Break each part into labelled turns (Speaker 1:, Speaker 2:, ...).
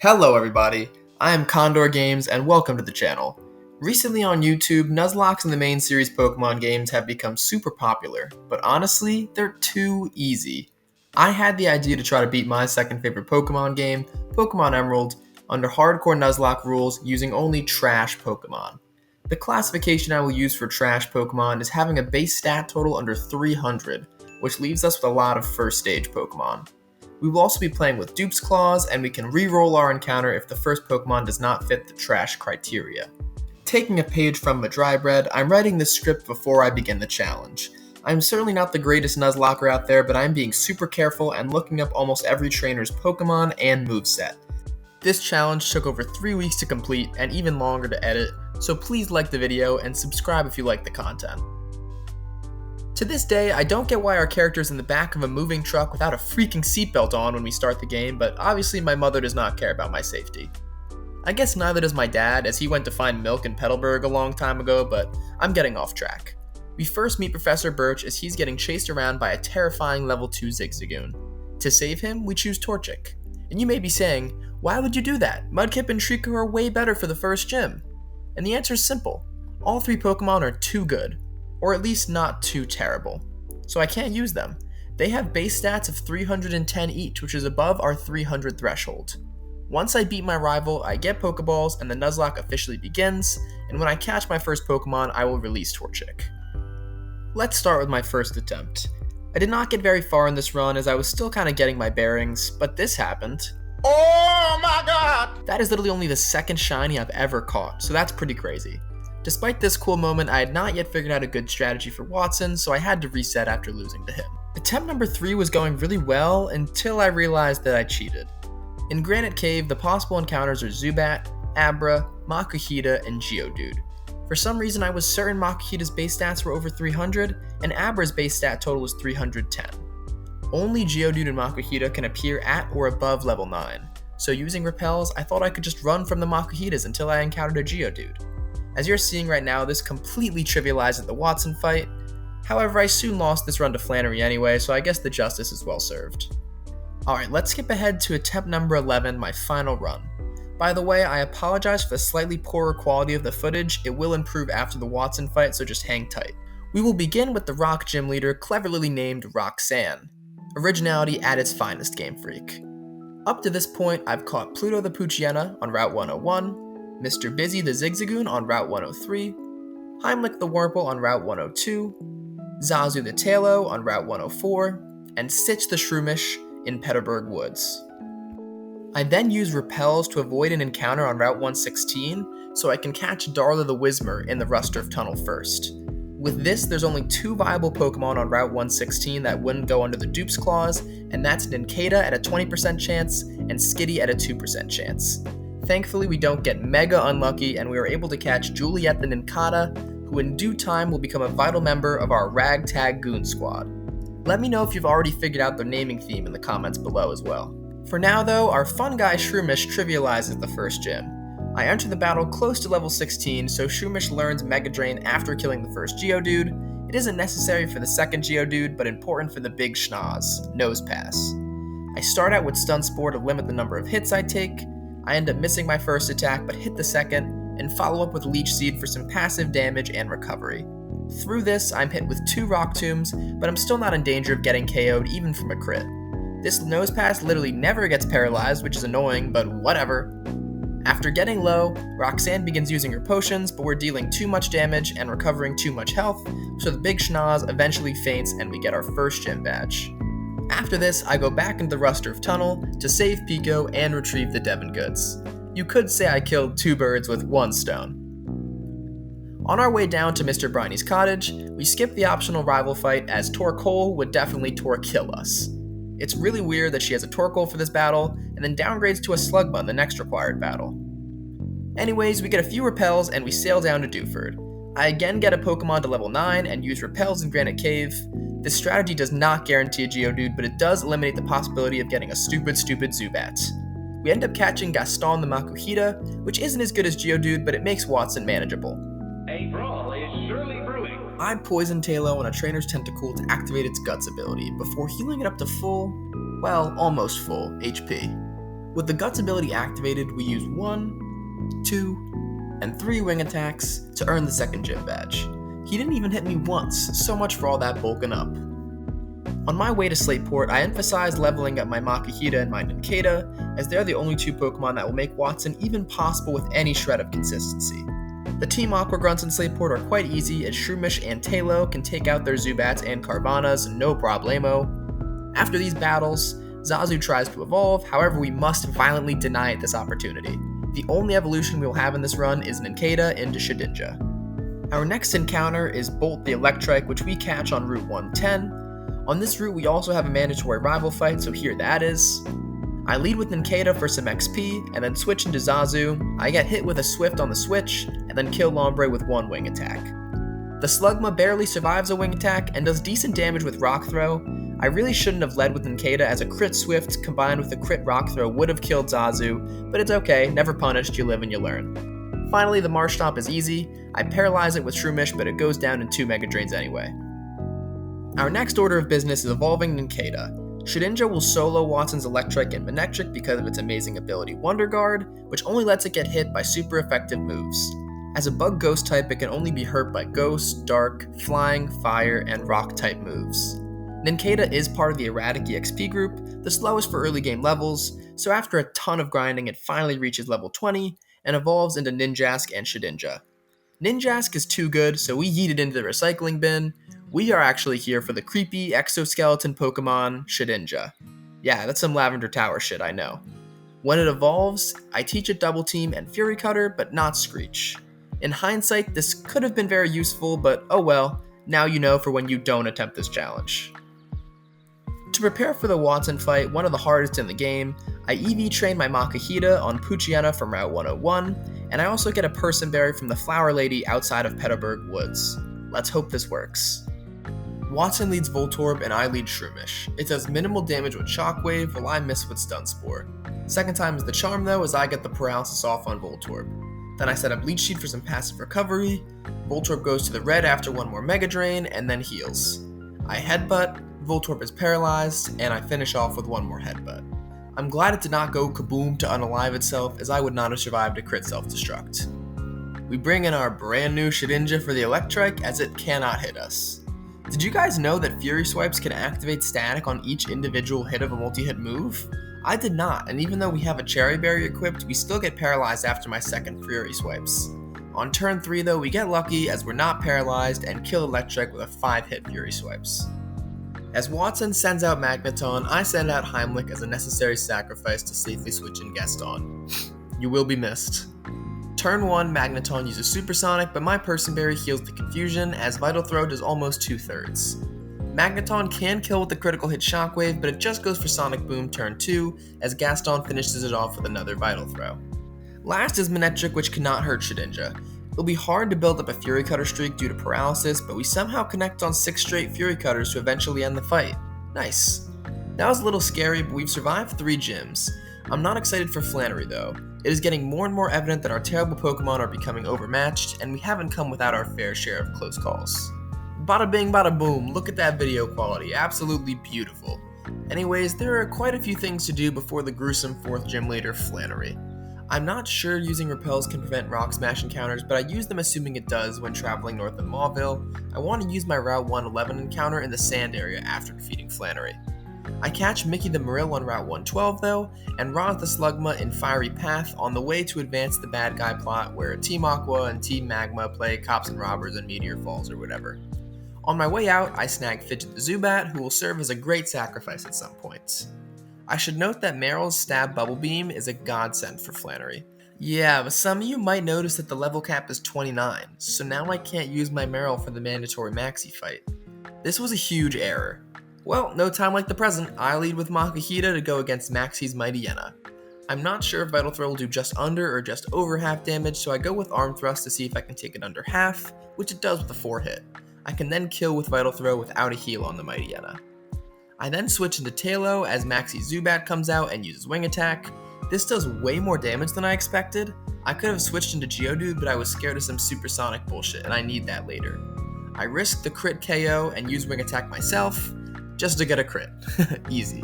Speaker 1: Hello everybody, I am Condor Games and welcome to the channel. Recently on YouTube, Nuzlocke and the main series Pokemon games have become super popular, but honestly, they're too easy. I had the idea to try to beat my second favorite Pokemon game, Pokemon Emerald, under hardcore Nuzlocke rules using only trash Pokemon. The classification I will use for trash Pokemon is having a base stat total under 300, which leaves us with a lot of first stage Pokemon. We will also be playing with Dupe's Claws, and we can re-roll our encounter if the first Pokemon does not fit the trash criteria. Taking a page from Madrybread, I'm writing this script before I begin the challenge. I'm certainly not the greatest Nuzlocker out there, but I'm being super careful and looking up almost every trainer's Pokemon and moveset. This challenge took over 3 weeks to complete and even longer to edit, so please like the video and subscribe if you like the content. To this day, I don't get why our character is in the back of a moving truck without a freaking seatbelt on when we start the game, but obviously my mother does not care about my safety. I guess neither does my dad, as he went to find milk in Petalburg a long time ago, but I'm getting off track. We first meet Professor Birch as he's getting chased around by a terrifying level 2 Zigzagoon. To save him, we choose Torchic. And you may be saying, why would you do that? Mudkip and Treecko are way better for the first gym. And the answer is simple. All 3 Pokemon are too good. Or at least not too terrible. So I can't use them. They have base stats of 310 each, which is above our 300 threshold. Once I beat my rival, I get Pokeballs and the Nuzlocke officially begins, and when I catch my first Pokemon, I will release Torchic. Let's start with my first attempt. I did not get very far in this run as I was still kind of getting my bearings, but this happened. Oh my god! That is literally only the second shiny I've ever caught, so that's pretty crazy. Despite this cool moment, I had not yet figured out a good strategy for Watson, so I had to reset after losing to him. Attempt number 3 was going really well until I realized that I cheated. In Granite Cave, the possible encounters are Zubat, Abra, Makuhita, and Geodude. For some reason, I was certain Makuhita's base stats were over 300, and Abra's base stat total was 310. Only Geodude and Makuhita can appear at or above level 9, so using Repels, I thought I could just run from the Makuhitas until I encountered a Geodude. As you're seeing right now, this completely trivialized the Watson fight. However, I soon lost this run to Flannery anyway, so I guess the justice is well served. Alright, let's skip ahead to attempt number 11, my final run. By the way, I apologize for the slightly poorer quality of the footage. It will improve after the Watson fight, so just hang tight. We will begin with the Rock Gym Leader, cleverly named Roxanne. Originality at its finest, Game Freak. Up to this point, I've caught Pluto the Poochyena on Route 101, Mr. Busy the Zigzagoon on Route 103, Heimlich the Wurmple on Route 102, Zazu the Tailo on Route 104, and Stitch the Shroomish in Petalburg Woods. I then use Repels to avoid an encounter on Route 116, so I can catch Darla the Whismur in the Rusturf Tunnel first. With this, there's only 2 viable Pokemon on Route 116 that wouldn't go under the Dupe's Claws, and that's Nincada at a 20% chance, and Skitty at a 2% chance. Thankfully, we don't get mega unlucky, and we are able to catch Juliet the Nincada, who in due time will become a vital member of our Ragtag Goon Squad. Let me know if you've already figured out their naming theme in the comments below as well. For now though, our fun guy Shroomish trivializes the first gym. I enter the battle close to level 16, so Shroomish learns Mega Drain after killing the first Geodude. It isn't necessary for the second Geodude, but important for the big schnoz, Nose Pass. I start out with Stun Spore to limit the number of hits I take. I end up missing my first attack, but hit the second, and follow up with Leech Seed for some passive damage and recovery. Through this, I'm hit with 2 Rock Tombs, but I'm still not in danger of getting KO'd even from a crit. This Nose Pass literally never gets paralyzed, which is annoying, but whatever. After getting low, Roxanne begins using her potions, but we're dealing too much damage and recovering too much health, so the big schnoz eventually faints and we get our first gym badge. After this, I go back into the Rusturf Tunnel to save Pico and retrieve the Devon goods. You could say I killed 2 birds with 1 stone. On our way down to Mr. Briney's cottage, we skip the optional rival fight as Torkoal would definitely Torkill us. It's really weird that she has a Torkoal for this battle, and then downgrades to a Slugma in the next required battle. Anyways, we get a few Repels and we sail down to Dewford. I again get a Pokemon to level 9 and use Repels in Granite Cave. This strategy does not guarantee a Geodude, but it does eliminate the possibility of getting a stupid Zubat. We end up catching Gaston the Makuhita, which isn't as good as Geodude, but it makes Watson manageable.
Speaker 2: A brawl is surely brewing.
Speaker 1: I poison Tailo on a trainer's tentacle to activate its Guts ability, before healing it up to full, well, almost full, HP. With the Guts ability activated, we use 1, 2, and 3 wing attacks to earn the second gym badge. He didn't even hit me once, so much for all that bulking up. On my way to Slateport, I emphasized leveling up my Makuhita and my Nincada, as they're the only 2 Pokemon that will make Watson even possible with any shred of consistency. The Team Aqua Grunts in Slateport are quite easy, as Shroomish and Talo can take out their Zubats and Carvanas no problemo. After these battles, Zazu tries to evolve, however we must violently deny it this opportunity. The only evolution we will have in this run is Nincada into Shedinja. Our next encounter is Bolt the Electrike, which we catch on Route 110. On this route we also have a mandatory rival fight, so here that is. I lead with Nincada for some XP, and then switch into Zazu. I get hit with a Swift on the switch, and then kill Lombre with 1 wing attack. The Slugma barely survives a wing attack, and does decent damage with Rock Throw. I really shouldn't have led with Nincada, as a crit Swift combined with a crit Rock Throw would have killed Zazu, but it's okay, never punished, you live and you learn. Finally, the Marsh Stomp is easy. I paralyze it with Shroomish, but it goes down in 2 Mega Drains anyway. Our next order of business is evolving Nincada. Shedinja will solo Watson's Electric and Manectric because of its amazing ability Wonder Guard, which only lets it get hit by super effective moves. As a bug ghost type, it can only be hurt by Ghost, Dark, Flying, Fire, and Rock type moves. Nincada is part of the Erratic EXP group, the slowest for early game levels, so after a ton of grinding it finally reaches level 20, and evolves into Ninjask and Shedinja. Ninjask is too good, so we yeet it into the recycling bin. We are actually here for the creepy exoskeleton Pokemon, Shedinja. Yeah, that's some Lavender Tower shit, I know. When it evolves, I teach it Double Team and Fury Cutter, but not Screech. In hindsight, this could have been very useful, but oh well, now you know for when you don't attempt this challenge. To prepare for the Watson fight, one of the hardest in the game, I EV train my Makuhita on Poochyena from Route 101, and I also get a Person Berry from the Flower Lady outside of Petalburg Woods. Let's hope this works. Watson leads Voltorb and I lead Shroomish. It does minimal damage with Shockwave while I miss with Stun Spore. Second time is the charm though, as I get the paralysis off on Voltorb. Then I set up Leech Seed for some passive recovery, Voltorb goes to the red after 1 more Mega Drain, and then heals. I headbutt, Voltorb is paralyzed, and I finish off with 1 more headbutt. I'm glad it did not go kaboom to unalive itself, as I would not have survived a crit self-destruct. We bring in our brand new Shedinja for the Electrike, as it cannot hit us. Did you guys know that Fury Swipes can activate static on each individual hit of a multi-hit move? I did not, and even though we have a Cherry Berry equipped, we still get paralyzed after my second Fury Swipes. On turn 3 though, we get lucky as we're not paralyzed and kill Electric with a 5-hit Fury Swipes. As Watson sends out Magneton, I send out Heimlich as a necessary sacrifice to safely switch in Gaston. You will be missed. Turn 1, Magneton uses Supersonic, but my Person Berry heals the confusion as Vital Throw does almost 2/3. Magneton can kill with the critical hit Shockwave, but it just goes for Sonic Boom turn 2, as Gaston finishes it off with another Vital Throw. Last is Manectric, which cannot hurt Shedinja. It'll be hard to build up a Fury Cutter streak due to paralysis, but we somehow connect on 6 straight Fury Cutters to eventually end the fight. Nice. That was a little scary, but we've survived 3 gyms. I'm not excited for Flannery though. It is getting more and more evident that our terrible Pokemon are becoming overmatched, and we haven't come without our fair share of close calls. Bada bing bada boom, look at that video quality, absolutely beautiful. Anyways, there are quite a few things to do before the gruesome 4th gym leader, Flannery. I'm not sure using repels can prevent Rock Smash encounters, but I use them assuming it does when traveling north of Mauville. I want to use my Route 111 encounter in the sand area after defeating Flannery. I catch Mickey the Marill on Route 112 though, and Ron the Slugma in Fiery Path on the way to advance the bad guy plot where Team Aqua and Team Magma play Cops and Robbers and Meteor Falls or whatever. On my way out, I snag Fidget the Zubat, who will serve as a great sacrifice at some point. I should note that Meryl's Stab Bubble Beam is a godsend for Flannery. Yeah, but some of you might notice that the level cap is 29, so now I can't use my Meryl for the mandatory Maxi fight. This was a huge error. Well, no time like the present, I lead with Makuhita to go against Maxi's Mightyena. I'm not sure if Vital Throw will do just under or just over half damage, so I go with Arm Thrust to see if I can take it under half, which it does with a 4-hit. I can then kill with Vital Throw without a heal on the Mightyena. I then switch into Talo as Maxi Zubat comes out and uses Wing Attack. This does way more damage than I expected. I could have switched into Geodude, but I was scared of some supersonic bullshit, and I need that later. I risk the crit KO and use Wing Attack myself, just to get a crit. Easy.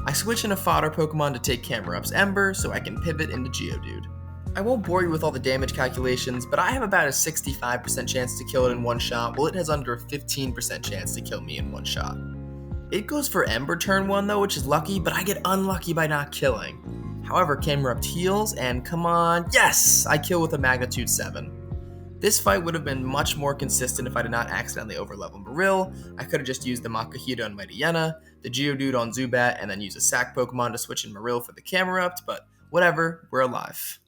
Speaker 1: I switch in a fodder Pokemon to take Camerup's Ember so I can pivot into Geodude. I won't bore you with all the damage calculations, but I have about a 65% chance to kill it in one shot, while it has under a 15% chance to kill me in one shot. It goes for Ember turn 1 though, which is lucky, but I get unlucky by not killing. However, Camerupt heals, and come on, yes! I kill with a Magnitude 7. This fight would have been much more consistent if I did not accidentally overlevel Marill. I could have just used the Makuhita on Mightyena, the Geodude on Zubat, and then use a Sack Pokemon to switch in Marill for the Camerupt, but whatever, we're alive.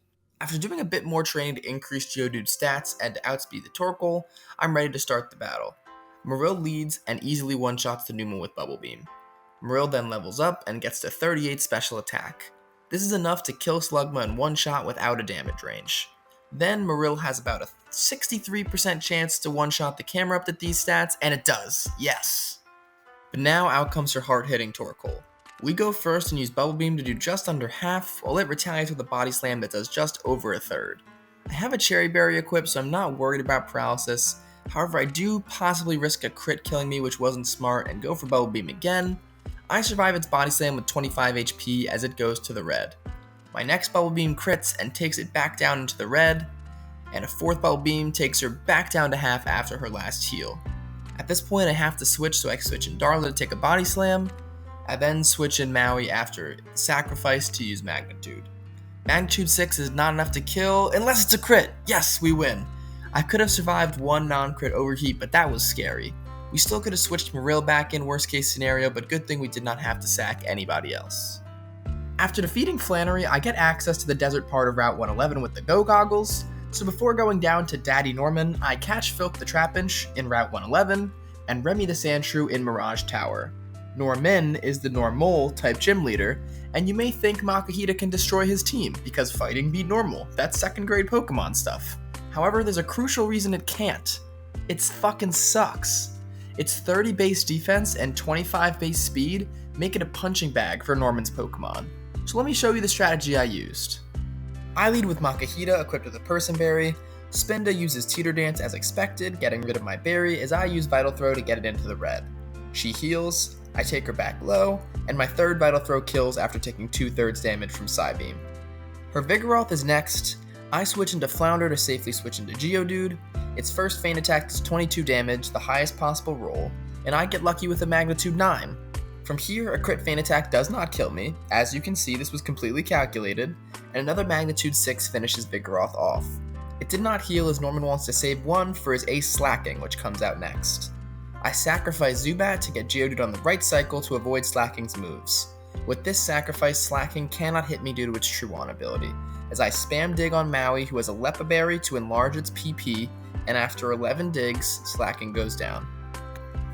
Speaker 1: After doing a bit more training to increase Geodude's stats and to outspeed the Torkoal, I'm ready to start the battle. Marill leads and easily one-shots the Numa with Bubble Beam. Marill then levels up and gets to 38 special attack. This is enough to kill Slugma in one shot without a damage range. Then Marill has about a 63% chance to one-shot the Camerupt at these stats, and it does, yes! But now out comes her hard-hitting Torkoal. We go first and use Bubble Beam to do just under half, while it retaliates with a Body Slam that does just over a third. I have a Cherry Berry equipped, so I'm not worried about paralysis. However, I do possibly risk a crit killing me, which wasn't smart, and go for Bubble Beam again. I survive its Body Slam with 25 HP as it goes to the red. My next Bubble Beam crits and takes it back down into the red, and a fourth Bubble Beam takes her back down to half after her last heal. At this point, I have to switch, so I switch in Darla to take a Body Slam. I then switch in Maui after Sacrifice to use Magnitude. Magnitude 6 is not enough to kill, unless it's a crit! Yes, we win! I could have survived one non-crit overheat, but that was scary. We still could have switched Marill back in worst case scenario, but good thing we did not have to sack anybody else. After defeating Flannery, I get access to the desert part of Route 111 with the Go Goggles, so before going down to Daddy Norman, I catch Filk the Trapinch in Route 111, and Remy the Sandshrew in Mirage Tower. Norman is the Normal type gym leader, and you may think Makuhita can destroy his team, because fighting beat normal. That's second grade Pokemon stuff. However, there's a crucial reason it can't. It fucking sucks. Its 30 base defense and 25 base speed make it a punching bag for Norman's Pokemon. So let me show you the strategy I used. I lead with Makuhita equipped with a Person Berry. Spinda uses Teeter Dance as expected, getting rid of my berry as I use Vital Throw to get it into the red. She heals, I take her back low, and my third Vital Throw kills after taking 2/3 damage from Psybeam. Her Vigoroth is next. I switch into Flounder to safely switch into Geodude. Its first feint attack does 22 damage, the highest possible roll, and I get lucky with a Magnitude 9. From here, a crit feint attack does not kill me. As you can see, this was completely calculated, and another Magnitude 6 finishes Vigoroth off. It did not heal as Norman wants to save one for his Ace Slacking, which comes out next. I sacrifice Zubat to get Geodude on the right cycle to avoid Slacking's moves. With this sacrifice, Slacking cannot hit me due to its True On ability, as I spam dig on Maui, who has a Lepa Berry to enlarge its PP, and after 11 digs, Slacking goes down.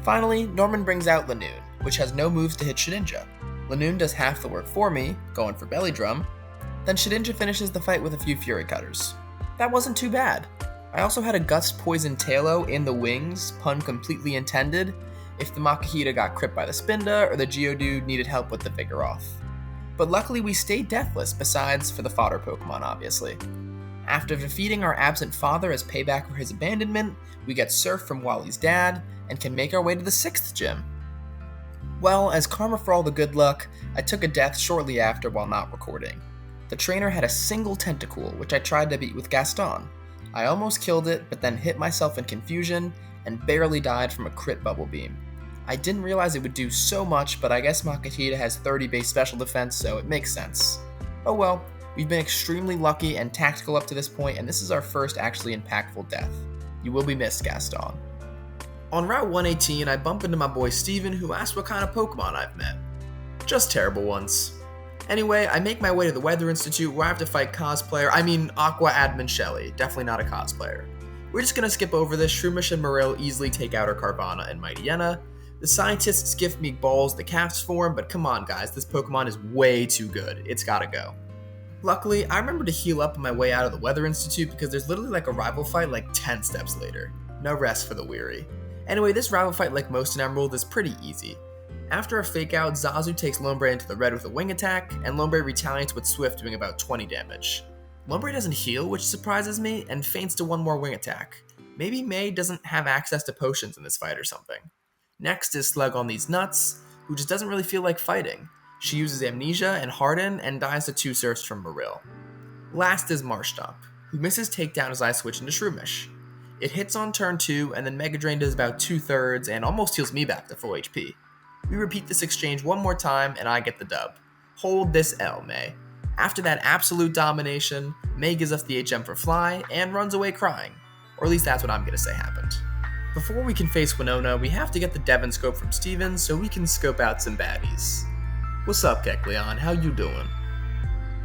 Speaker 1: Finally, Norman brings out Lanoon, which has no moves to hit Shedinja. Lanoon does half the work for me, going for Belly Drum, then Shedinja finishes the fight with a few Fury Cutters. That wasn't too bad. I also had a Gust Poison Tailo in the wings, pun completely intended, if the Makuhita got crit by the Spinda or the Geodude needed help with the Vigoroth. But luckily we stayed deathless, besides for the fodder Pokemon obviously. After defeating our absent father as payback for his abandonment, we get Surf from Wally's dad, and can make our way to the 6th gym. Well, as karma for all the good luck, I took a death shortly after while not recording. The trainer had a single Tentacool, which I tried to beat with Gaston. I almost killed it, but then hit myself in confusion, and barely died from a crit Bubble Beam. I didn't realize it would do so much, but I guess Makuhita has 30 base special defense, so it makes sense. Oh well, we've been extremely lucky and tactical up to this point, and this is our first actually impactful death. You will be missed, Gaston. On Route 118, I bump into my boy Steven, who asks what kind of Pokemon I've met. Just terrible ones. Anyway, I make my way to the Weather Institute where I have to fight Aqua Admin Shelly, definitely not a cosplayer. We're just gonna skip over this. Shroomish and Marill easily take out her Carvana and Mightyena. The scientists gift me balls the calf's form, but come on guys, this Pokemon is way too good. It's gotta go. Luckily, I remember to heal up on my way out of the Weather Institute because there's literally like a rival fight like 10 steps later. No rest for the weary. Anyway, this rival fight, like most in Emerald, is pretty easy. After a fake out, Zazu takes Lombre into the red with a wing attack, and Lombre retaliates with Swift doing about 20 damage. Lombre doesn't heal, which surprises me, and feints to one more wing attack. Maybe May doesn't have access to potions in this fight or something. Next is Slug on these nuts, who just doesn't really feel like fighting. She uses Amnesia and Harden and dies to 2 surfs from Maril. Last is Marshtomp, who misses takedown as I switch into Shroomish. It hits on turn 2, and then Mega Drain does about 2/3 and almost heals me back to full HP. We repeat this exchange one more time, and I get the dub. Hold this L, May. After that absolute domination, May gives us the HM for Fly and runs away crying. Or at least that's what I'm gonna say happened. Before we can face Winona, we have to get the Devon scope from Steven so we can scope out some baddies. What's up, Kecleon? How you doing?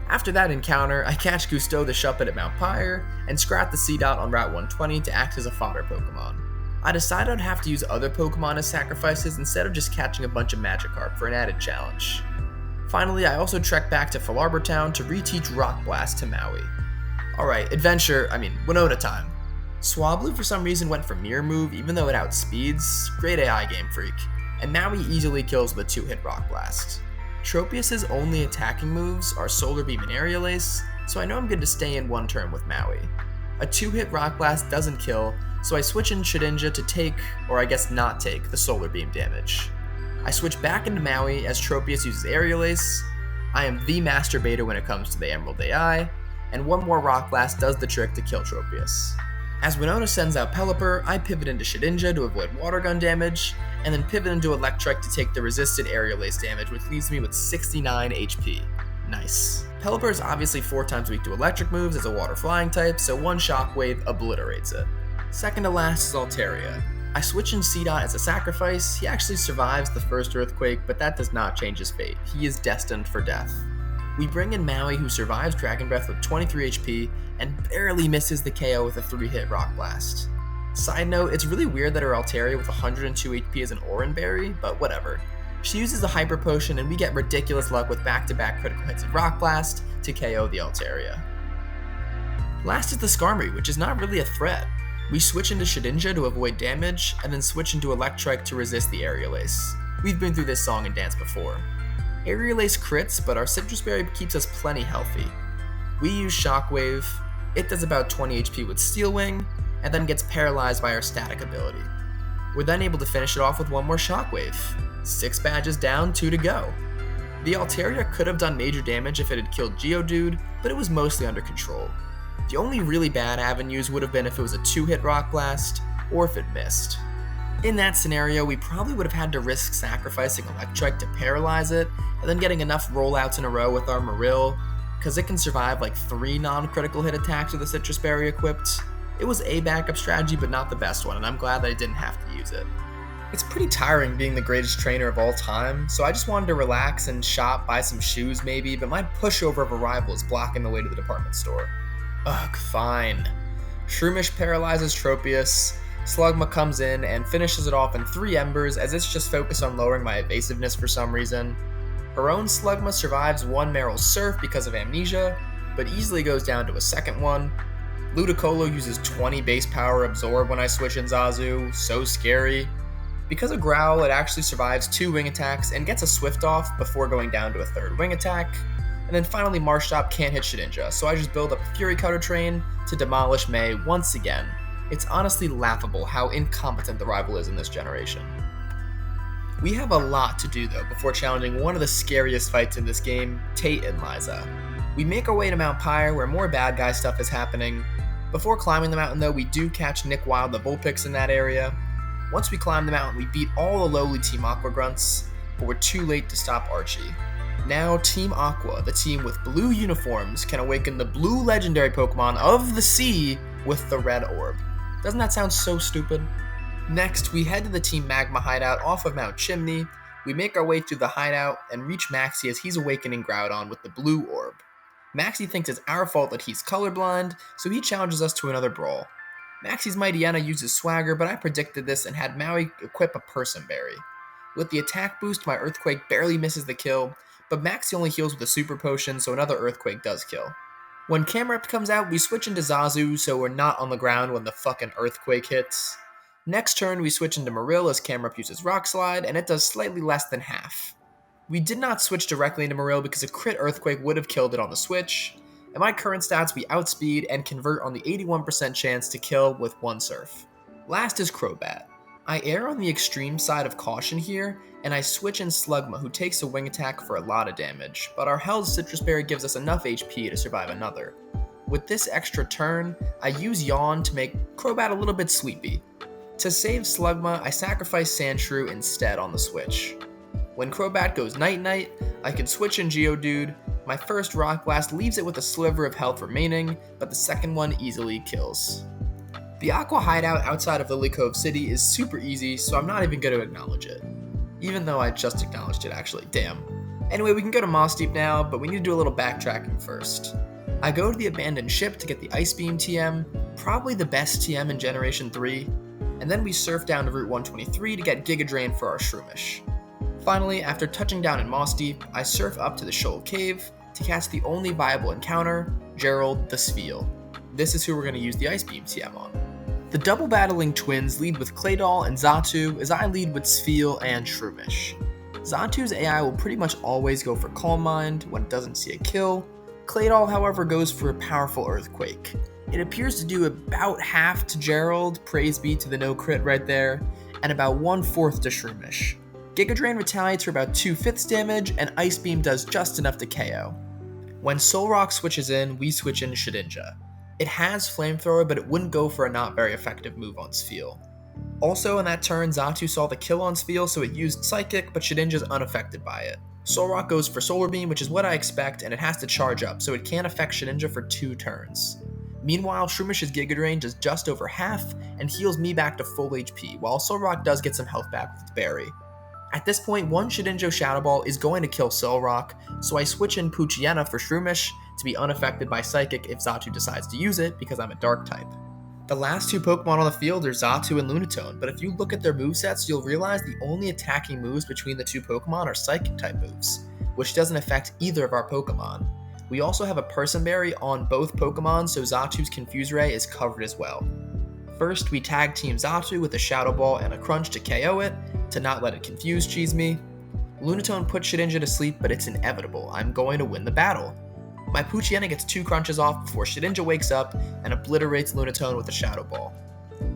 Speaker 1: After that encounter, I catch Gusto the Shuppet at Mount Pyre and scrap the C-Dot on Route 120 to act as a fodder Pokemon. I decided I'd have to use other Pokemon as sacrifices instead of just catching a bunch of Magikarp for an added challenge. Finally, I also trek back to Falarbor Town to reteach Rock Blast to Maui. Alright, Winona time. Swablu for some reason went for Mirror Move even though it outspeeds, great AI Game Freak, and Maui easily kills with a 2-hit Rock Blast. Tropius' only attacking moves are Solar Beam and Aerial Ace, so I know I'm good to stay in one turn with Maui. A 2-hit Rock Blast doesn't kill, so I switch in Shedinja to take, or I guess not take, the Solar Beam damage. I switch back into Maui as Tropius uses Aerial Ace. I am the master beta when it comes to the Emerald AI, and one more Rock Blast does the trick to kill Tropius. As Winona sends out Pelipper, I pivot into Shedinja to avoid Water Gun damage, and then pivot into Electric to take the resisted Aerial Ace damage, which leaves me with 69 HP. Nice. Pelipper is obviously 4 times weak to electric moves as a water flying type, so one Shockwave obliterates it. Second to last is Altaria. I switch in C-Dot as a sacrifice. He actually survives the first Earthquake, but that does not change his fate. He is destined for death. We bring in Maui, who survives Dragon Breath with 23 HP and barely misses the KO with a 3-hit Rock Blast. Side note, it's really weird that her Altaria with 102 HP is an Oran Berry, but whatever. She uses a Hyper Potion and we get ridiculous luck with back-to-back critical hits of Rock Blast to KO the Altaria. Last is the Skarmory, which is not really a threat. We switch into Shedinja to avoid damage, and then switch into Electrike to resist the Aerial Ace. We've been through this song and dance before. Aerial Ace crits, but our Citrus Berry keeps us plenty healthy. We use Shockwave, it does about 20 HP with Steel Wing, and then gets paralyzed by our static ability. We're then able to finish it off with one more Shockwave. 6 badges down, 2 to go. The Altaria could have done major damage if it had killed Geodude, but it was mostly under control. The only really bad avenues would have been if it was a 2-hit Rock Blast, or if it missed. In that scenario, we probably would have had to risk sacrificing Electrike to paralyze it, and then getting enough rollouts in a row with our Maril, because it can survive like 3 non-critical hit attacks with a Citrus Berry equipped. It was a backup strategy, but not the best one, and I'm glad that I didn't have to use it. It's pretty tiring being the greatest trainer of all time, so I just wanted to relax and shop, buy some shoes maybe, but my pushover of a rival is blocking the way to the department store. Ugh, fine. Shroomish paralyzes Tropius, Slugma comes in and finishes it off in 3 embers as it's just focused on lowering my evasiveness for some reason. Her own Slugma survives 1 Meryl Surf because of Amnesia, but easily goes down to a second one. Ludicolo uses 20 base power Absorb when I switch in Zazu, so scary. Because of Growl, it actually survives 2 wing attacks and gets a Swift off before going down to a 3rd wing attack. And then finally Marshtomp can't hit Shedinja, so I just build up a Fury Cutter train to demolish May once again. It's honestly laughable how incompetent the rival is in this generation. We have a lot to do though before challenging one of the scariest fights in this game, Tate and Liza. We make our way to Mount Pyre where more bad guy stuff is happening. Before climbing the mountain though, we do catch Nick Wild the Vulpix in that area. Once we climb the mountain, we beat all the lowly Team Aqua grunts, but we're too late to stop Archie. Now Team Aqua, the team with blue uniforms, can awaken the blue legendary Pokemon of the sea with the red orb. Doesn't that sound so stupid? Next, we head to the Team Magma hideout off of Mount Chimney. We make our way through the hideout and reach Maxie as he's awakening Groudon with the blue orb. Maxie thinks it's our fault that he's colorblind, so he challenges us to another brawl. Maxie's Mightyena uses Swagger, but I predicted this and had Maui equip a Person Berry. With the attack boost, my Earthquake barely misses the kill, but Maxie only heals with a Super Potion, so another Earthquake does kill. When Camerupt comes out, we switch into Zazu, so we're not on the ground when the fucking Earthquake hits. Next turn, we switch into Maril as Camerupt uses Rock Slide, and it does slightly less than half. We did not switch directly into Maril because a crit Earthquake would have killed it on the switch. In my current stats, we outspeed and convert on the 81% chance to kill with 1 Surf. Last is Crobat. I err on the extreme side of caution here, and I switch in Slugma, who takes a wing attack for a lot of damage, but our held Citrus Berry gives us enough HP to survive another. With this extra turn, I use Yawn to make Crobat a little bit sleepy. To save Slugma, I sacrifice Sandshrew instead on the switch. When Crobat goes Night-Night, I can switch in Geodude. My first Rock Blast leaves it with a sliver of health remaining, but the second one easily kills. The Aqua hideout outside of Lily Cove City is super easy, so I'm not even going to acknowledge it. Even though I just acknowledged it actually, damn. Anyway, we can go to Moss Deep now, but we need to do a little backtracking first. I go to the abandoned ship to get the Ice Beam TM, probably the best TM in Generation 3, and then we surf down to Route 123 to get Giga Drain for our Shroomish. Finally, after touching down in Moss Deep, I surf up to the Shoal Cave to catch the only viable encounter, Gerald the Spheal. This is who we're going to use the Ice Beam TM on. The double battling twins lead with Claydol and Xatu, as I lead with Spheal and Shroomish. Xatu's AI will pretty much always go for Calm Mind when it doesn't see a kill. Claydol, however, goes for a powerful Earthquake. It appears to do about half to Gerald, praise be to the no crit right there, and about 1/4 to Shroomish. Giga Drain retaliates for about 2/5 damage, and Ice Beam does just enough to KO. When Solrock switches in, we switch in Shedinja. It has Flamethrower, but it wouldn't go for a not very effective move on Spheal. Also, in that turn, Xatu saw the kill on Spheal, so it used Psychic, but Shedinja's unaffected by it. Solrock goes for Solar Beam, which is what I expect, and it has to charge up, so it can't affect Shedinja for 2 turns. Meanwhile, Shroomish's Giga Drain does just over half, and heals me back to full HP, while Solrock does get some health back with its berry. At this point, one Shedinja Shadow Ball is going to kill Solrock, so I switch in Poochyena for Shroomish to be unaffected by Psychic if Xatu decides to use it because I'm a Dark type. The last 2 Pokemon on the field are Xatu and Lunatone, but if you look at their movesets, you'll realize the only attacking moves between the 2 Pokemon are Psychic type moves, which doesn't affect either of our Pokemon. We also have a Person Berry on both Pokemon, so Xatu's Confuse Ray is covered as well. First, we tag team Xatu with a Shadow Ball and a Crunch to KO it, to not let it confuse cheese me. Lunatone puts Shedinja to sleep, but it's inevitable. I'm going to win the battle. My Poochyena gets 2 crunches off before Shedinja wakes up and obliterates Lunatone with a Shadow Ball.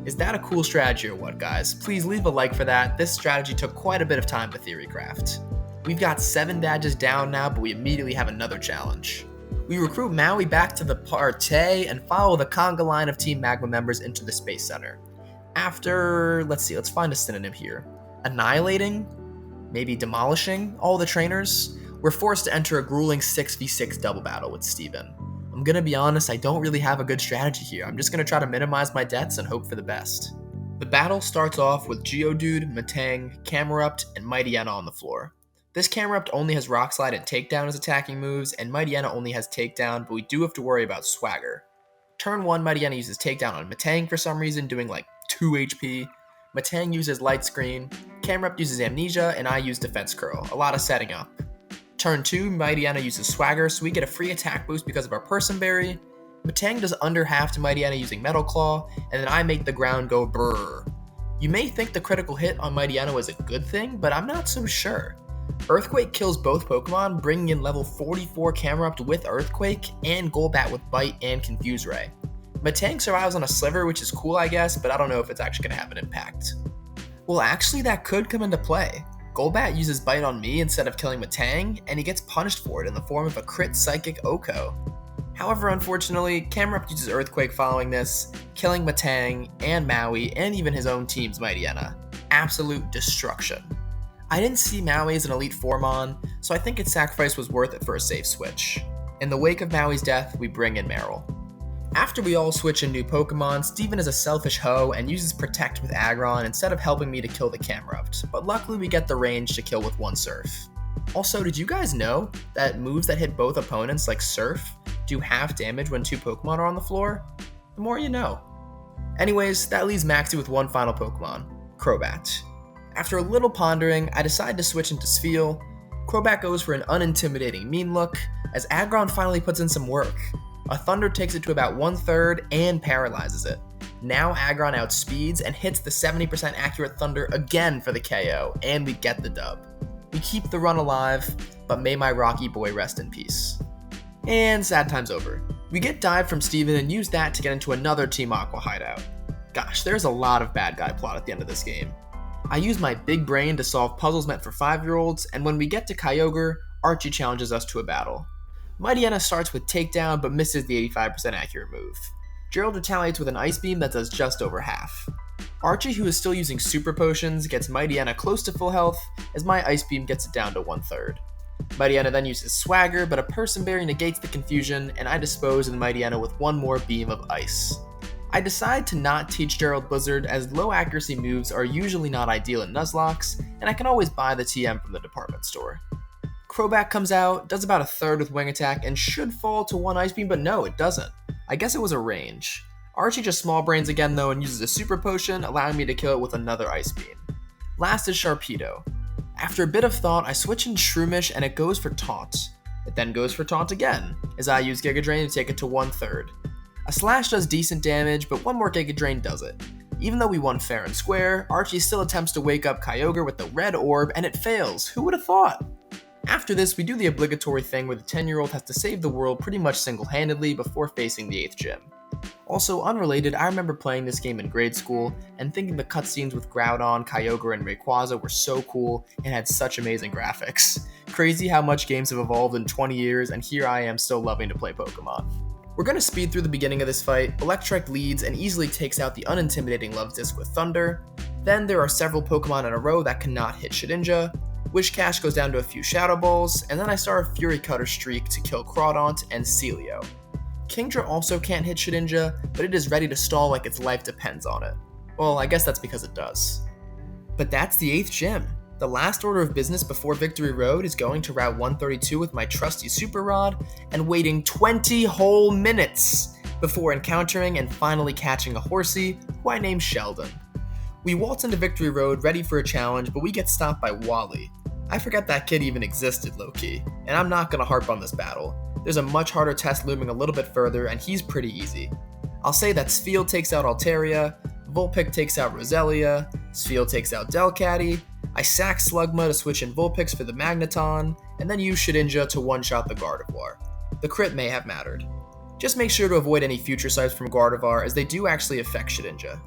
Speaker 1: Is that a cool strategy or what, guys? Please leave a like for that. This strategy took quite a bit of time to theorycraft. We've got 7 badges down now, but we immediately have another challenge. We recruit Maui back to the party and follow the conga line of Team Magma members into the Space Center. After, let's find a synonym here. Annihilating? Maybe demolishing all the trainers? We're forced to enter a grueling 6v6 double battle with Steven. I'm gonna be honest, I don't really have a good strategy here. I'm just gonna try to minimize my deaths and hope for the best. The battle starts off with Geodude, Matang, Camerupt, and Mightyena on the floor. This Camerupt only has Rock Slide and Takedown as attacking moves, and Mightyena only has Takedown, but we do have to worry about Swagger. Turn 1, Mightyena uses Takedown on Matang for some reason, doing like 2 HP. Matang uses Light Screen, Camerupt uses Amnesia, and I use Defense Curl. A lot of setting up. Turn 2, Mightyena uses Swagger, so we get a free attack boost because of our Person Berry. Matang does under half to Mightyena using Metal Claw, and then I make the ground go brrr. You may think the critical hit on Mightyena was a good thing, but I'm not so sure. Earthquake kills both Pokemon, bringing in level 44 Camerupt with Earthquake, and Golbat with Bite and Confuse Ray. Matang survives on a sliver, which is cool I guess, but I don't know if it's actually going to have an impact. Well, actually that could come into play. Golbat uses Bite on me instead of killing Matang, and he gets punished for it in the form of a crit Psychic Oko. However, unfortunately, Camerupt uses Earthquake following this, killing Matang and Maui and even his own team's Mightyena. Absolute destruction. I didn't see Maui as an Elite Four-mon, so I think its sacrifice was worth it for a safe switch. In the wake of Maui's death, we bring in Meryl. After we all switch in new Pokemon, Steven is a selfish hoe and uses Protect with Aggron instead of helping me to kill the Camerupt, but luckily we get the range to kill with one Surf. Also, did you guys know that moves that hit both opponents, like Surf, do half damage when 2 Pokemon are on the floor? The more you know. Anyways, that leaves Maxie with one final Pokemon, Crobat. After a little pondering, I decide to switch into Spheal. Crobat goes for an unintimidating mean look, as Aggron finally puts in some work. A Thunder takes it to about 1/3 and paralyzes it. Now Aggron outspeeds and hits the 70% accurate Thunder again for the KO, and we get the dub. We keep the run alive, but may my Rocky boy rest in peace. And sad time's over. We get Dive from Steven and use that to get into another Team Aqua hideout. Gosh, there's a lot of bad guy plot at the end of this game. I use my big brain to solve puzzles meant for 5-year-olds, and when we get to Kyogre, Archie challenges us to a battle. Mightyena starts with Takedown but misses the 85% accurate move. Gerald retaliates with an Ice Beam that does just over half. Archie, who is still using Super Potions, gets Mightyena close to full health, as my Ice Beam gets it down to 1/3. Mightyena then uses Swagger, but a Person Berry negates the confusion, and I dispose of the Mightyena with one more Beam of Ice. I decide to not teach Gerald Blizzard, as low accuracy moves are usually not ideal in Nuzlocke, and I can always buy the TM from the department store. Crobat comes out, does about 1/3 with Wing Attack, and should fall to one Ice Beam, but no, it doesn't. I guess it was a range. Archie just small brains again though and uses a Super Potion, allowing me to kill it with another Ice Beam. Last is Sharpedo. After a bit of thought, I switch in Shroomish and it goes for Taunt. It then goes for Taunt again, as I use Giga Drain to take it to 1/3. A Slash does decent damage, but one more Giga Drain does it. Even though we won fair and square, Archie still attempts to wake up Kyogre with the red orb, and it fails. Who would have thought? After this, we do the obligatory thing where the 10-year-old has to save the world pretty much single-handedly before facing the 8th gym. Also, unrelated, I remember playing this game in grade school and thinking the cutscenes with Groudon, Kyogre, and Rayquaza were so cool and had such amazing graphics. Crazy how much games have evolved in 20 years, and here I am still loving to play Pokemon. We're going to speed through the beginning of this fight. Electrike leads and easily takes out the unintimidating Love Disc with Thunder. Then there are several Pokemon in a row that cannot hit Shedinja. Wishcash goes down to a few Shadow Balls, and then I start a Fury Cutter streak to kill Crawdaunt and Celio. Kingdra also can't hit Shedinja, but it is ready to stall like its life depends on it. Well, I guess that's because it does. But that's the 8th gym. The last order of business before Victory Road is going to Route 132 with my trusty Super Rod and waiting 20 whole minutes before encountering and finally catching a Horsey, who I named Sheldon. We waltz into Victory Road ready for a challenge, but we get stopped by Wally. I forgot that kid even existed, low-key, and I'm not going to harp on this battle. There's a much harder test looming a little bit further, and he's pretty easy. I'll say that Spheal takes out Altaria, Vulpix takes out Roselia, Spheal takes out Delcatty, I sack Slugma to switch in Vulpix for the Magneton, and then use Shedinja to one-shot the Gardevoir. The crit may have mattered. Just make sure to avoid any future sights from Gardevoir, as they do actually affect Shedinja.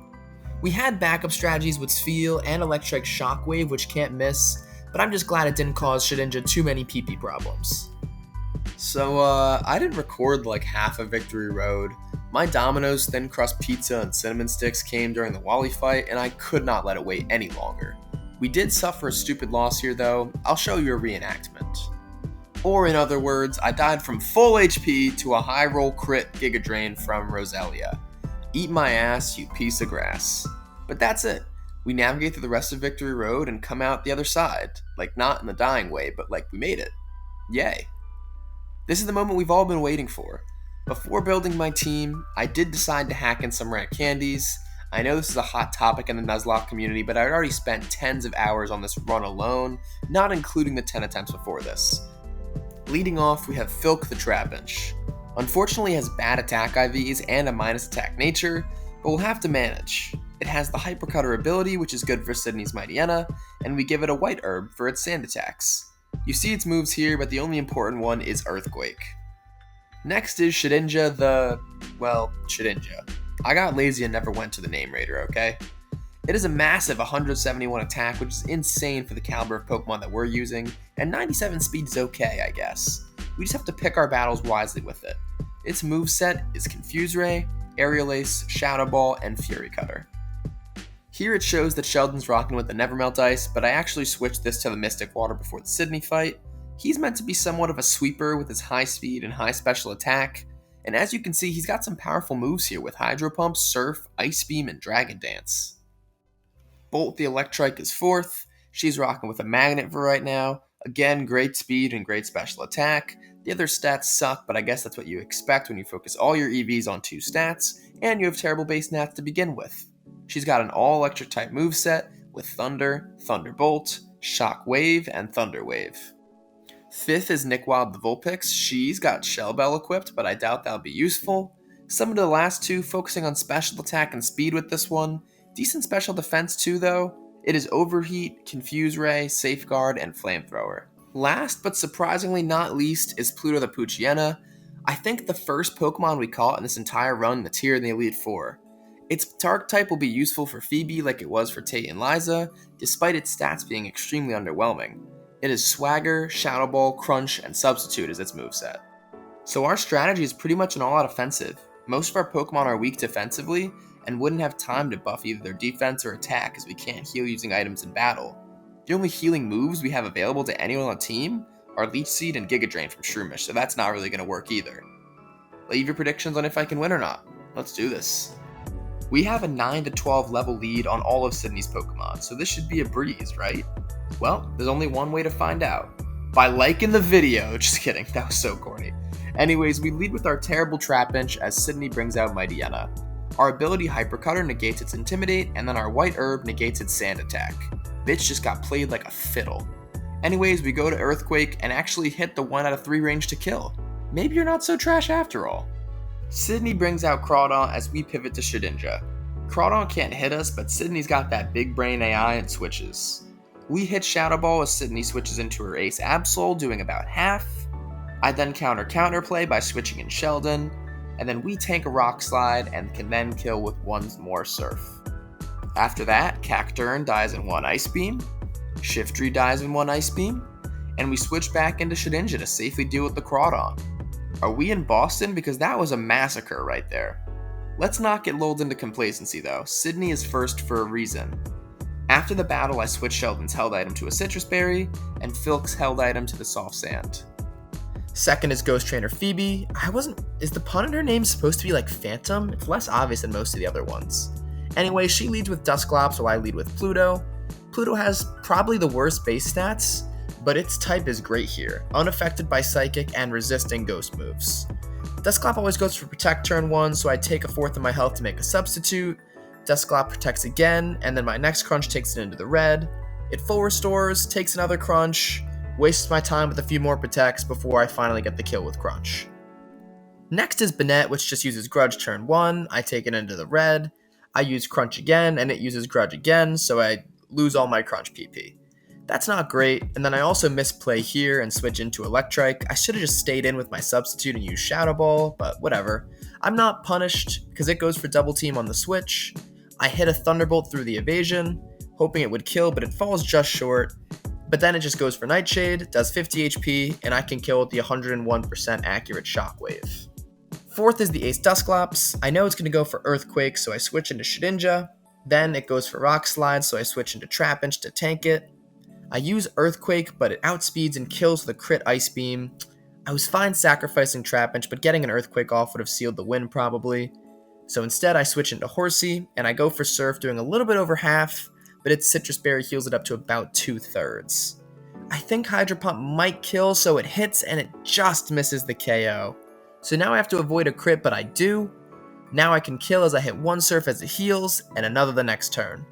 Speaker 1: We had backup strategies with Spheal and Electric Shockwave, which can't miss, but I'm just glad it didn't cause Shedinja too many PP problems.
Speaker 3: So, I didn't record like half of Victory Road. My Domino's Thin Crust Pizza and Cinnamon Sticks came during the Wally fight, and I could not let it wait any longer. We did suffer a stupid loss here though. I'll show you a reenactment. Or in other words, I died from full HP to a high roll crit Giga Drain from Roselia. Eat my ass, you piece of grass. But that's it. We navigate through the rest of Victory Road and come out the other side. Like, not in the dying way, but like we made it. Yay. This is the moment we've all been waiting for. Before building my team, I did decide to hack in some rare candies. I know this is a hot topic in the Nuzlocke community, but I'd already spent tens of hours on this run alone, not including the 10 attempts before this. Leading off, we have Filk the Trapinch. Unfortunately, it has bad attack IVs and a minus attack nature, but we'll have to manage. It has the Hypercutter ability, which is good for Sydney's Mightyena, and we give it a White Herb for its sand attacks. You see its moves here, but the only important one is Earthquake. Next is Shedinja Shedinja. I got lazy and never went to the name raider, okay? It is a massive 171 attack, which is insane for the caliber of Pokemon that we're using, and 97 speed is okay, I guess. We just have to pick our battles wisely with it. Its moveset is Confuse Ray, Aerial Ace, Shadow Ball, and Fury Cutter. Here it shows that Sheldon's rocking with the Nevermelt Ice, but I actually switched this to the Mystic Water before the Sydney fight. He's meant to be somewhat of a sweeper with his high speed and high special attack, and as you can see, he's got some powerful moves here with Hydro Pump, Surf, Ice Beam, and Dragon Dance. Bolt the Electrike is 4th. She's rocking with a Magnet for right now. Again, great speed and great special attack. The other stats suck, but I guess that's what you expect when you focus all your EVs on 2 stats, and you have terrible base nats to begin with. She's got an all-electric type moveset with Thunder, Thunderbolt, Shock Wave, and Thunder Wave. 5th is Nickwild the Vulpix. She's got Shell Bell equipped, but I doubt that'll be useful. Some of the last 2 focusing on special attack and speed with this one. Decent special defense too though. It is Overheat, Confuse Ray, Safeguard, and Flamethrower. Last, but surprisingly not least, is Pluto the Poochyena. I think the first Pokemon we caught in this entire run that's here in the Elite Four. Its target type will be useful for Phoebe like it was for Tate and Liza, despite its stats being extremely underwhelming. It is Swagger, Shadow Ball, Crunch, and Substitute as its moveset. So our strategy is pretty much an all-out offensive. Most of our Pokemon are weak defensively, and wouldn't have time to buff either their defense or attack as we can't heal using items in battle. The only healing moves we have available to anyone on the team are Leech Seed and Giga Drain from Shroomish, so that's not really going to work either. Leave your predictions on if I can win or not. Let's do this. We have a 9 to 12 level lead on all of Sydney's Pokemon, so this should be a breeze, right? Well, there's only one way to find out. By liking the video. Just kidding, that was so corny. Anyways, we lead with our terrible Trapinch as Sydney brings out Mightyena. Our ability Hyper Cutter negates its Intimidate, and then our White Herb negates its Sand attack. Bitch just got played like a fiddle. Anyways, we go to Earthquake and actually hit the 1 out of 3 range to kill. Maybe you're not so trash after all. Sydney brings out Crawdon as we pivot to Shedinja. Crawdon can't hit us, but Sydney's got that big brain AI and switches. We hit Shadow Ball as Sydney switches into her Ace Absol, doing about half. I then counterplay by switching in Sheldon, and then we tank a Rock Slide and can then kill with 1 more Surf. After that, Cacturne dies in 1 Ice Beam, Shiftry dies in 1 Ice Beam, and we switch back into Shedinja to safely deal with the Crawdon. Are we in Boston? Because that was a massacre right there. Let's not get lulled into complacency though. Sydney is first for a reason. After the battle, I switch Sheldon's held item to a Citrus Berry, and Philk's held item to the Soft Sand.
Speaker 1: Second is Ghost Trainer Phoebe. Is the pun in her name supposed to be like Phantom? It's less obvious than most of the other ones. Anyway, she leads with Dusclops while I lead with Pluto. Pluto has probably the worst base stats, but its type is great here, unaffected by Psychic and resisting Ghost moves. Dusclop always goes for Protect turn 1, so I take a 4th of my health to make a substitute. Dusclop protects again, and then my next Crunch takes it into the red. It full restores, takes another Crunch, wastes my time with a few more Protects before I finally get the kill with Crunch. Next is Banette, which just uses Grudge turn 1, I take it into the red. I use Crunch again, and it uses Grudge again, so I lose all my Crunch PP. That's not great, and then I also misplay here and switch into Electrike. I should have just stayed in with my substitute and used Shadow Ball, but whatever. I'm not punished, because it goes for double team on the switch. I hit a Thunderbolt through the evasion, hoping it would kill, but it falls just short. But then it just goes for Nightshade, does 50 HP, and I can kill with the 101% accurate Shockwave. Fourth is the Ace Dusclops. I know it's going to go for Earthquake, so I switch into Shedinja. Then it goes for Rock Slide, so I switch into Trapinch to tank it. I use Earthquake, but it outspeeds and kills with a crit Ice Beam. I was fine sacrificing Trapinch, but getting an Earthquake off would have sealed the win probably. So instead I switch into Horsey, and I go for Surf, doing a little bit over half, but its Citrus Berry heals it up to about 2/3. I think Hydro Pump might kill, so it hits and it just misses the KO. So now I have to avoid a crit, but I do. Now I can kill as I hit 1 Surf as it heals, and another the next turn.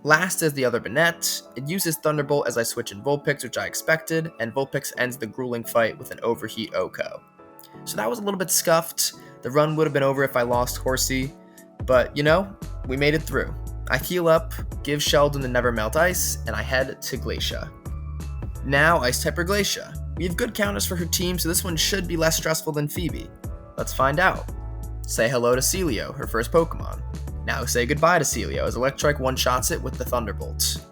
Speaker 1: Last is the other Banette. It uses Thunderbolt as I switch in Vulpix, which I expected, and Vulpix ends the grueling fight with an Overheat OHKO. So that was a little bit scuffed. The run would have been over if I lost Horsey, but you know, we made it through. I heal up, give Sheldon the Never Melt Ice, and I head to Glacia. Now Ice type or Glacia. We have good counters for her team, so this one should be less stressful than Phoebe. Let's find out. Say hello to Celio, her first Pokemon. Now say goodbye to Celio as Electrike one-shots it with the Thunderbolt.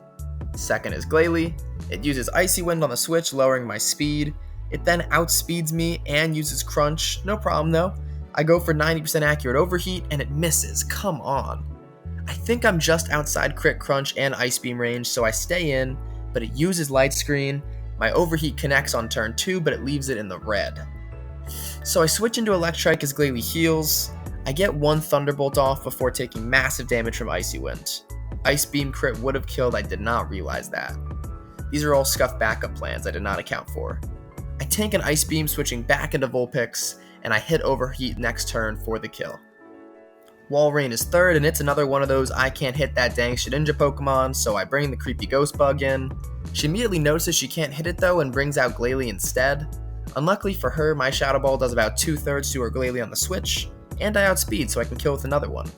Speaker 1: Second is Glalie. It uses Icy Wind on the switch, lowering my speed. It then outspeeds me and uses Crunch. No problem though. I go for 90% accurate Overheat and it misses. Come on. I think I'm just outside crit Crunch and Ice Beam range, so I stay in, but it uses Light Screen. My Overheat connects on turn 2, but it leaves it in the red. So I switch into Electrike as Glalie heals. I get 1 Thunderbolt off before taking massive damage from Icy Wind. Ice Beam crit would have killed, I did not realize that. These are all scuffed backup plans I did not account for. I tank an Ice Beam switching back into Vulpix, and I hit Overheat next turn for the kill. Walrein is third, and it's another one of those I can't hit that dang Shedinja Pokemon, so I bring the creepy Ghost Bug in. She immediately notices she can't hit it though and brings out Glalie instead. Unluckily for her, my Shadow Ball does about 2/3 to her Glalie on the switch, and I outspeed so I can kill with another one.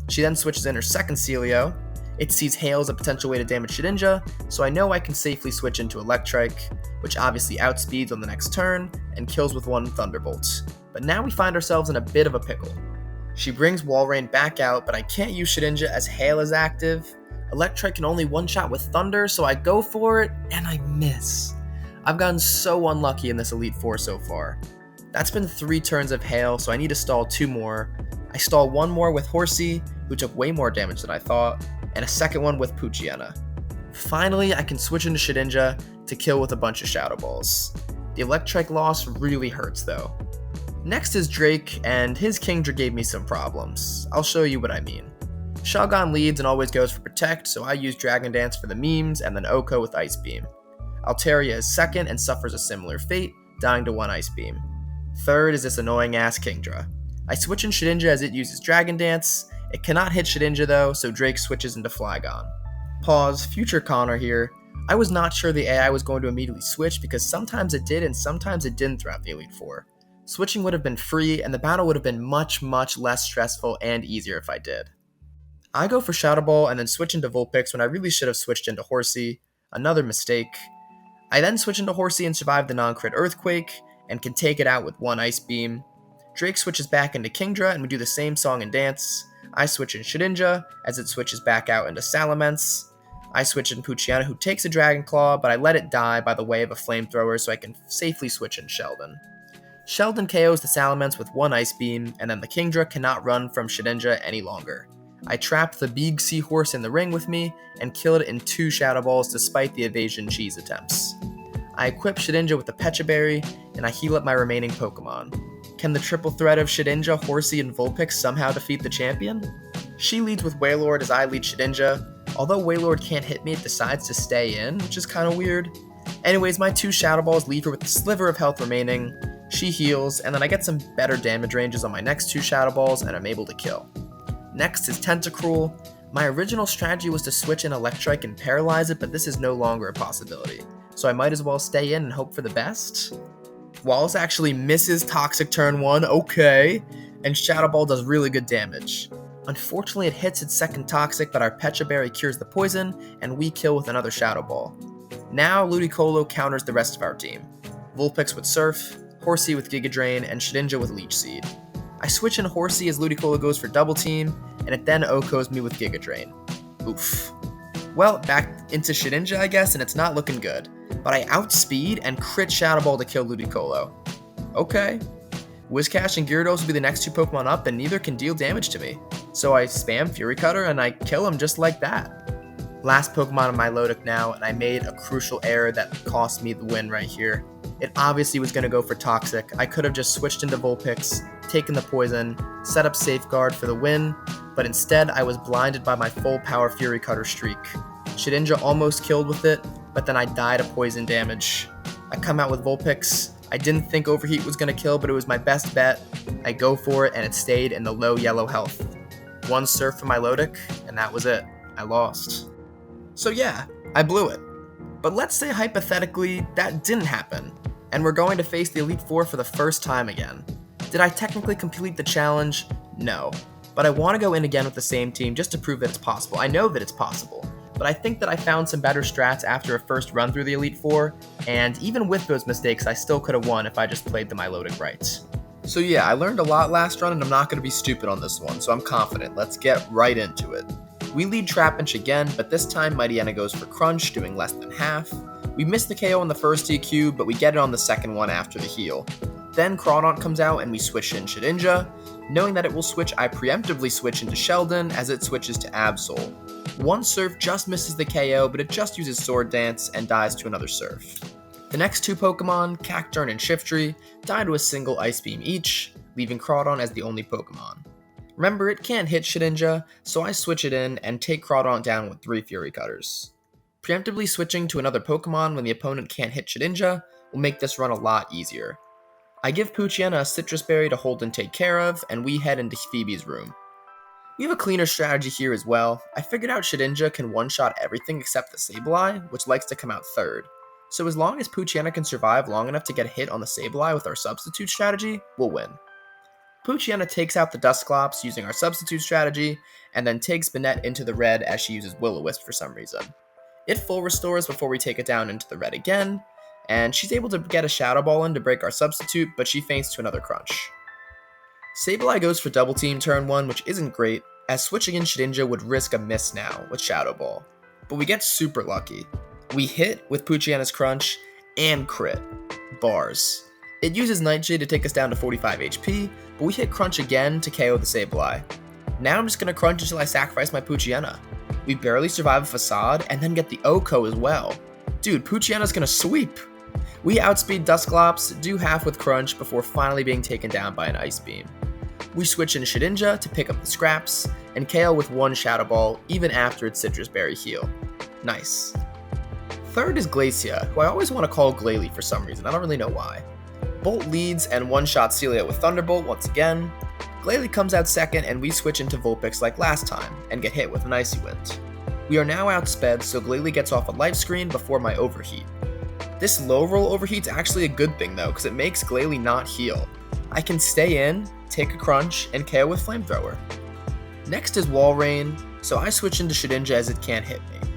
Speaker 1: She then switches in her second Celio. It sees Hail as a potential way to damage Shedinja, so I know I can safely switch into Electrike, which obviously outspeeds on the next turn and kills with 1 Thunderbolt. But now we find ourselves in a bit of a pickle. She brings Walrein back out, but I can't use Shedinja as Hail is active. Electrike can only one-shot with Thunder, so I go for it, and I miss. I've gotten so unlucky in this Elite Four so far. That's been 3 turns of Hail, so I need to stall 2 more. I stall 1 more with Horsey, who took way more damage than I thought, and a second one with Poochyena. Finally, I can switch into Shedinja to kill with a bunch of Shadow Balls. The Electrike loss really hurts though. Next is Drake, and his Kingdra gave me some problems. I'll show you what I mean. Shelgon leads and always goes for Protect, so I use Dragon Dance for the memes, and then Oko with Ice Beam. Altaria is second and suffers a similar fate, dying to 1 Ice Beam. Third is this annoying ass Kingdra. I switch in Shedinja as it uses Dragon Dance. It cannot hit Shedinja though, so Drake switches into Flygon. Pause, future Connor here. I was not sure the AI was going to immediately switch because sometimes it did and sometimes it didn't throughout the Elite Four. Switching would have been free and the battle would have been much less stressful and easier if I did. I go for Shadow Ball and then switch into Vulpix when I really should have switched into Horsey. Another mistake. I then switch into Horsey and survive the non-crit Earthquake and can take it out with 1 Ice Beam. Drake switches back into Kingdra and we do the same song and dance. I switch in Shedinja as it switches back out into Salamence. I switch in Poochyena, who takes a Dragon Claw, but I let it die by the way of a Flamethrower so I can safely switch in Sheldon. Sheldon KOs the Salamence with 1 Ice Beam, and then the Kingdra cannot run from Shedinja any longer. I trap the big seahorse in the ring with me, and kill it in 2 Shadow Balls despite the evasion cheese attempts. I equip Shedinja with the Pecha Berry, and I heal up my remaining Pokemon. Can the triple threat of Shedinja, Horsey, and Vulpix somehow defeat the champion? She leads with Wailord as I lead Shedinja. Although Wailord can't hit me, it decides to stay in, which is kinda weird. Anyways, my 2 Shadow Balls leave her with a sliver of health remaining. She heals, and then I get some better damage ranges on my next 2 Shadow Balls, and I'm able to kill. Next is Tentacruel. My original strategy was to switch in Electrike and paralyze it, but this is no longer a possibility. So I might as well stay in and hope for the best. Wallace actually misses Toxic turn 1, okay, and Shadow Ball does really good damage. Unfortunately, it hits its second Toxic, but our Pecha Berry cures the poison, and we kill with another Shadow Ball. Now, Ludicolo counters the rest of our team. Vulpix with Surf, Horsey with Giga Drain, and Shedinja with Leech Seed. I switch in Horsey as Ludicolo goes for Double Team, and it then Okos me with Giga Drain. Oof. Well, back into Shedinja, I guess, and it's not looking good. But I outspeed and crit Shadow Ball to kill Ludicolo. Okay. Whiscash and Gyarados will be the next 2 Pokemon up, and neither can deal damage to me. So I spam Fury Cutter and I kill him just like that. Last Pokemon on my Milotic now, and I made a crucial error that cost me the win right here. It obviously was going to go for Toxic. I could have just switched into Vulpix, taken the poison, set up Safeguard for the win, but instead I was blinded by my full power Fury Cutter streak. Shedinja almost killed with it, but then I died of poison damage. I come out with Vulpix. I didn't think Overheat was going to kill, but it was my best bet. I go for it, and it stayed in the low yellow health. 1 Surf for my Milotic, and that was it. I lost. So yeah, I blew it. But let's say hypothetically that didn't happen, and we're going to face the Elite Four for the first time again. Did I technically complete the challenge? No. But I want to go in again with the same team just to prove that it's possible. I know that it's possible. But I think that I found some better strats after a first run through the Elite Four, and even with those mistakes, I still could have won if I just played the Milotic right. So yeah, I learned a lot last run, and I'm not going to be stupid on this one, so I'm confident. Let's get right into it. We lead Trapinch again, but this time Mightyena goes for Crunch, doing less than half. We miss the KO on the first EQ, but we get it on the second one after the heal. Then Crawdaunt comes out and we switch in Shedinja. Knowing that it will switch, I preemptively switch into Sheldon as it switches to Absol. 1 Surf just misses the KO, but it just uses Sword Dance and dies to another Surf. The next 2 Pokemon, Cacturne and Shiftry, die to a single Ice Beam each, leaving Crawdaunt as the only Pokemon. Remember, it can't hit Shedinja, so I switch it in and take Crawdaunt down with 3 Fury Cutters. Preemptively switching to another Pokemon when the opponent can't hit Shedinja will make this run a lot easier. I give Poochyena a Citrus Berry to hold and take care of, and we head into Phoebe's room. We have a cleaner strategy here as well. I figured out Shedinja can one-shot everything except the Sableye, which likes to come out third. So as long as Poochyena can survive long enough to get a hit on the Sableye with our substitute strategy, we'll win. Poochyena takes out the Dusclops using our substitute strategy, and then takes Banette into the red as she uses Will-O-Wisp for some reason. It full restores before we take it down into the red again, and she's able to get a Shadow Ball in to break our substitute, but she faints to another Crunch. Sableye goes for double team turn 1, which isn't great, as switching in Shedinja would risk a miss now with Shadow Ball. But we get super lucky. We hit with Poochyana's Crunch and crit. Bars. It uses Nightshade to take us down to 45 HP, but we hit Crunch again to KO the Sableye. Now I'm just gonna crunch until I sacrifice my Poochyena. We barely survive a Facade and then get the Oko as well. Dude, Poochyena's gonna sweep! We outspeed Dusclops, do half with Crunch before finally being taken down by an Ice Beam. We switch in Shedinja to pick up the scraps, and KO with one Shadow Ball even after its Citrus Berry heal. Nice. Third is Glacia, who I always want to call Glalie for some reason, I don't really know why. Bolt leads and one-shot Celia with Thunderbolt once again. Glalie comes out second and we switch into Vulpix like last time, and get hit with an Icy Wind. We are now outsped, so Glalie gets off a life screen before my Overheat. This low roll overheat's actually a good thing though, because it makes Glalie not heal. I can stay in, take a crunch, and KO with Flamethrower. Next is Walrein, so I switch into Shedinja as it can't hit me.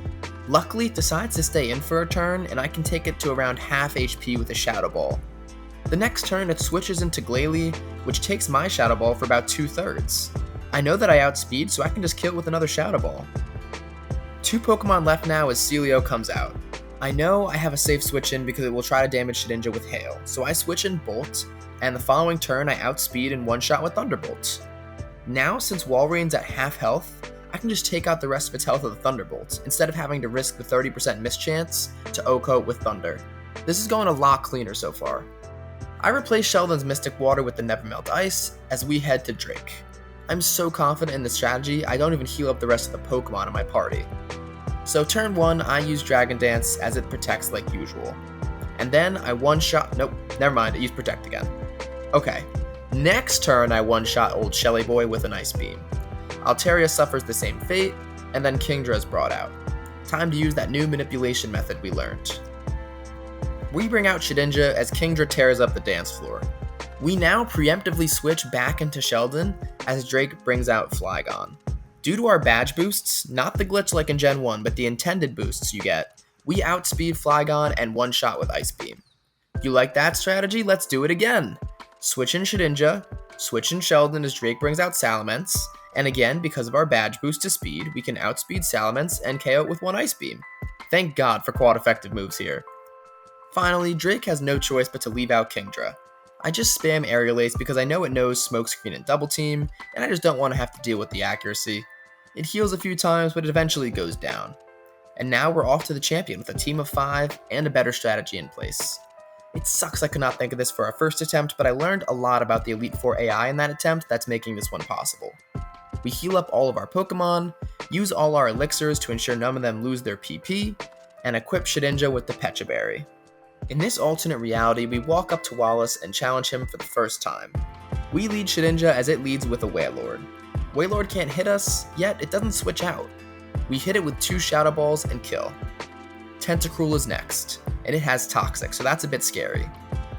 Speaker 1: Luckily, it decides to stay in for a turn, and I can take it to around half HP with a Shadow Ball. The next turn, it switches into Glalie, which takes my Shadow Ball for about 2/3. I know that I outspeed, so I can just kill it with another Shadow Ball. 2 Pokemon left now as Celio comes out. I know I have a safe switch in because it will try to damage Shedinja with Hail, so I switch in Bolt, and the following turn I outspeed and one-shot with Thunderbolt. Now, since Walrein's at half health, I can just take out the rest of its health with a Thunderbolt, instead of having to risk the 30% miss chance to Oko with Thunder. This is going a lot cleaner so far. I replace Sheldon's Mystic Water with the Nevermelt Ice as we head to Drake. I'm so confident in this strategy, I don't even heal up the rest of the Pokemon in my party. So turn 1, I use Dragon Dance as it protects like usual. And then I one-shot, nope, never mind, I use Protect again. Okay, next turn I one-shot old Shelly Boy with an Ice Beam. Altaria suffers the same fate, and then Kingdra is brought out. Time to use that new manipulation method we learned. We bring out Shedinja as Kingdra tears up the dance floor. We now preemptively switch back into Sheldon as Drake brings out Flygon. Due to our badge boosts, not the glitch like in Gen 1, but the intended boosts you get, we outspeed Flygon and one-shot with Ice Beam. You like that strategy? Let's do it again! Switch in Shedinja, switch in Sheldon as Drake brings out Salamence, and again, because of our badge boost to speed, we can outspeed Salamence and KO it with one Ice Beam. Thank God for quad effective moves here. Finally, Drake has no choice but to leave out Kingdra. I just spam Aerial Ace because I know it knows Smokescreen and Double Team, and I just don't want to have to deal with the accuracy. It heals a few times, but it eventually goes down. And now we're off to the champion with a team of 5 and a better strategy in place. It sucks I could not think of this for our first attempt, but I learned a lot about the Elite Four AI in that attempt that's making this one possible. We heal up all of our Pokemon, use all our elixirs to ensure none of them lose their PP, and equip Shedinja with the Pecha Berry. In this alternate reality, we walk up to Wallace and challenge him for the first time. We lead Shedinja as it leads with a Wailord. Wailord can't hit us, yet it doesn't switch out. We hit it with 2 Shadow Balls and kill. Tentacruel is next, and it has Toxic, so that's a bit scary.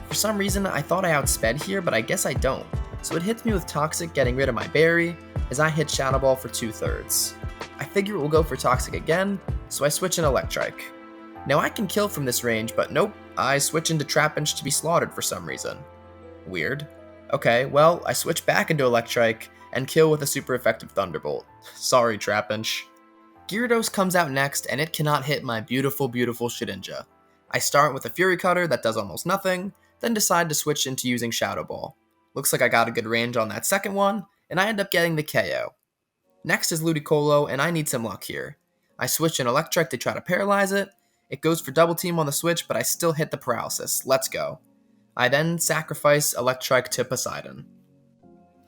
Speaker 1: For some reason, I thought I outsped here, but I guess I don't, so it hits me with Toxic getting rid of my berry, as I hit Shadow Ball for 2/3. I figure it will go for Toxic again, so I switch in Electrike. Now I can kill from this range, but nope, I switch into Trapinch to be slaughtered for some reason. Weird. Okay, well, I switch back into Electrike, and kill with a super effective Thunderbolt. Sorry, Trapinch. Gyarados comes out next, and it cannot hit my beautiful, beautiful Shedinja. I start with a Fury Cutter that does almost nothing, then decide to switch into using Shadow Ball. Looks like I got a good range on that second one, and I end up getting the KO. Next is Ludicolo, and I need some luck here. I switch in Electric to try to paralyze it. It goes for Double Team on the switch, but I still hit the paralysis. Let's go. I then sacrifice Electrike to Poseidon.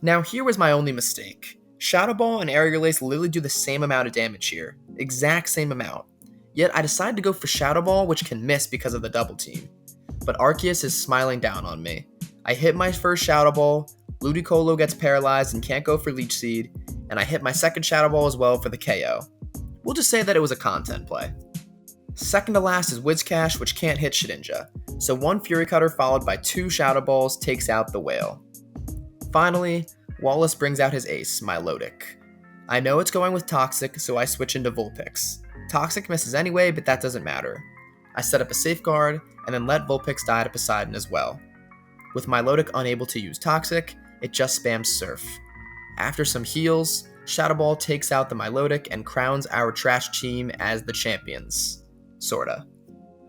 Speaker 1: Now here was my only mistake. Shadow Ball and Aerial Ace literally do the same amount of damage here. Exact same amount. Yet I decided to go for Shadow Ball, which can miss because of the Double Team. But Arceus is smiling down on me. I hit my first Shadow Ball, Ludicolo gets paralyzed and can't go for Leech Seed, and I hit my second Shadow Ball as well for the KO. We'll just say that it was a content play. Second to last is Whiscash, which can't hit Shedinja, so 1 Fury Cutter followed by 2 Shadow Balls takes out the whale. Finally, Wallace brings out his ace, Milotic. I know it's going with Toxic, so I switch into Vulpix. Toxic misses anyway, but that doesn't matter. I set up a safeguard, and then let Vulpix die to Poseidon as well. With Milotic unable to use Toxic, it just spams Surf. After some heals, Shadow Ball takes out the Milotic and crowns our trash team as the champions. Sorta.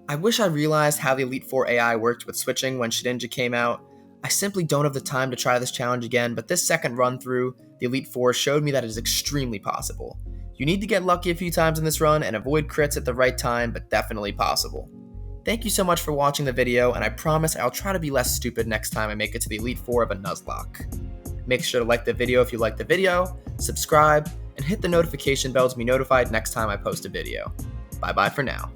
Speaker 1: I wish I realized how the Elite Four AI worked with switching when Shedinja came out. I simply don't have the time to try this challenge again, but this second run through, the Elite Four showed me that it is extremely possible. You need to get lucky a few times in this run and avoid crits at the right time, but definitely possible. Thank you so much for watching the video, and I promise I'll try to be less stupid next time I make it to the Elite Four of a Nuzlocke. Make sure to like the video if you liked the video, subscribe, and hit the notification bell to be notified next time I post a video. Bye bye for now.